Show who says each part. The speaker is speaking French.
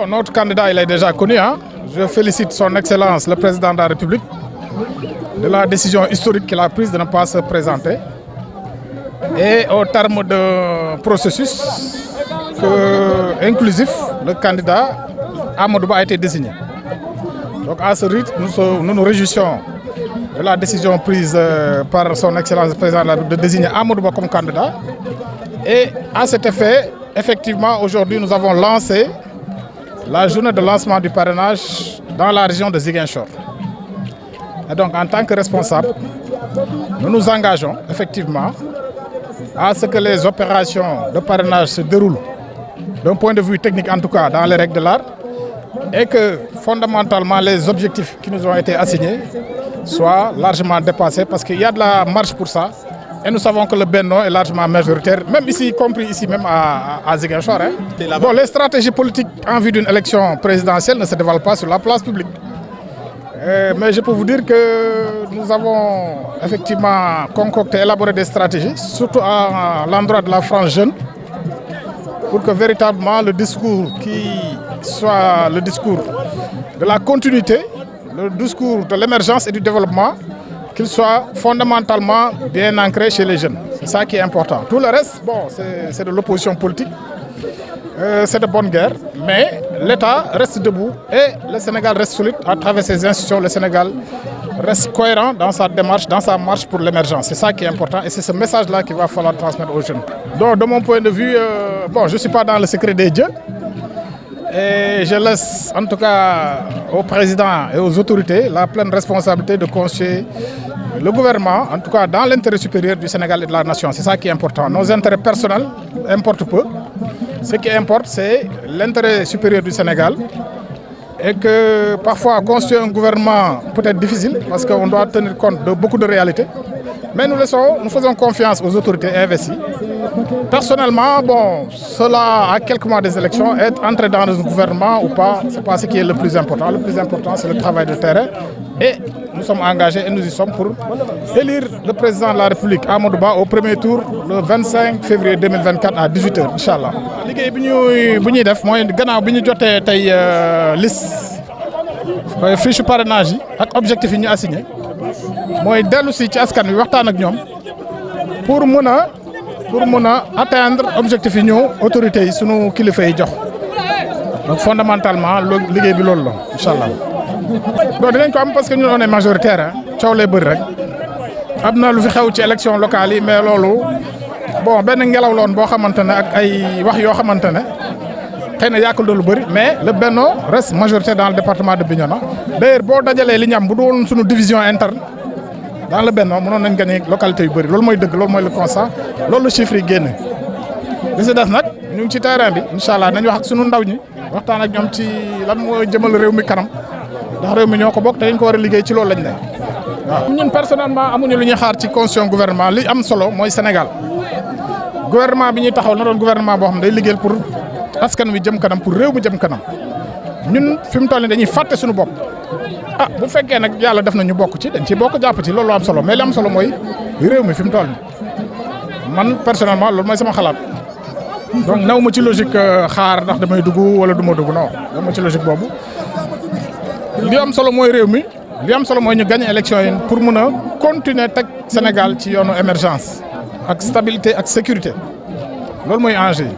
Speaker 1: Bon, notre candidat, il est déjà connu. Hein. Je félicite son Excellence, le Président de la République, de la décision historique qu'il a prise de ne pas se présenter. Et au terme de processus inclusif, le candidat Amadou Ba a été désigné. Donc à ce rythme, nous nous réjouissons de la décision prise par son Excellence le Président de la République de désigner Amadou Ba comme candidat. Et à cet effet, effectivement, aujourd'hui, nous avons lancé la journée de lancement du parrainage dans la région de Ziguinchor. Et donc, en tant que responsable, nous nous engageons effectivement à ce que les opérations de parrainage se déroulent d'un point de vue technique, en tout cas dans les règles de l'art, et que fondamentalement les objectifs qui nous ont été assignés soient largement dépassés, parce qu'il y a de la marge pour ça. Et nous savons que le Benno est largement majoritaire, même ici, y compris ici même à Ziguinchor. Hein. Bon, les stratégies politiques en vue d'une élection présidentielle ne se dévoilent pas sur la place publique. Mais je peux vous dire que nous avons effectivement concocté, élaboré des stratégies, surtout à l'endroit de la France jeune, pour que véritablement le discours qui soit le discours de la continuité, le discours de l'émergence et du développement, qu'il soit fondamentalement bien ancré chez les jeunes. C'est ça qui est important. Tout le reste, bon, c'est de l'opposition politique, c'est de bonne guerre, mais l'État reste debout et le Sénégal reste solide à travers ses institutions. Le Sénégal reste cohérent dans sa démarche, dans sa marche pour l'émergence. C'est ça qui est important et c'est ce message-là qu'il va falloir transmettre aux jeunes. Donc, de mon point de vue, bon, je ne suis pas dans le secret des dieux. Et je laisse en tout cas au président et aux autorités la pleine responsabilité de constituer le gouvernement, en tout cas dans l'intérêt supérieur du Sénégal et de la nation. C'est ça qui est important. Nos intérêts personnels importent peu. Ce qui importe, c'est l'intérêt supérieur du Sénégal. Et que parfois constituer un gouvernement peut être difficile parce qu'on doit tenir compte de beaucoup de réalités. Mais nous faisons confiance aux autorités investies. Personnellement, bon, cela, à quelques mois des élections, être entré dans un gouvernement ou pas, ce n'est pas ce qui est le plus important. Le plus important, c'est le travail de terrain. Et nous sommes engagés et nous y sommes pour élire le président de la République, Amadou Ba, au premier tour, le 25 février 2024 à 18h, Inch'Allah. Liggéey bi ñuy def mooy gannaaw bi ñu jotee tey liste fiche parrainage yi ak objectif yi ñu assigné mooy dellu si ci askan wi waxtaan ak ñoom pour mën a atteindre objectif yi ñu autorités yi sunu kilifa yi jox donc fondamentalement liggéey bi loolu la Inch'Allah. Donc dinañ ko am parce que ñun on est majoritaire hein coow lay bëri rek am na lu fi xew ci élection locale yi mais loolu bon benn ngelaw loon boo xamante ne ak ay wax yoo xamante ne xëy na yàqul lu bëri mais le Benno reste majoritaire dans le département de Bignona. D'ailleurs boo dajalee li ñu am bu doon suñu division interne dans le Benno mënoon nañ gagné localité yu bëri loolu mooy dëgg loolu mooy le constat loolu la chiffre yi génne. li si des nag ñu ngi ci terrain bi incha allah nañ wax ak sunu ndaw ñi waxtaan ak ñoom ci lan moo jëmal réew mi kanam ndax réew mi ñoo ko bokk te dañ ko war a liggéey ci loolu lañ ne waaw. ñun personnellement amuñu lu ñuy xaar ci constitution gouvernement li am solo mooy Sénégal gouvernement bi ñuy taxaw na doon gouvernement boo xam ne day liggéeyal pour askan wi jëm kanam pour réew mi jëm kanam ñun fi mu toll nii dañuy fàtte suñu bopp. ah bu fekkee nag yàlla def na ñu bokk ci dañ ci bokk jàpp ci loolu am solo mais li am solo mooy réew mi fi mu toll nii man personnellement loolu mooy sama xalaat. donc naw ma ci logique xaar ndax damay dugg wala du ma dugg non naw ma ci logique boobu li am solo mooy réew mi li am solo mooy ñu gagné élection yi pour mun a continuer teg Sénégal ci yoonu émergence ak stabilité ak sécurité loolu mooy enjeu yi.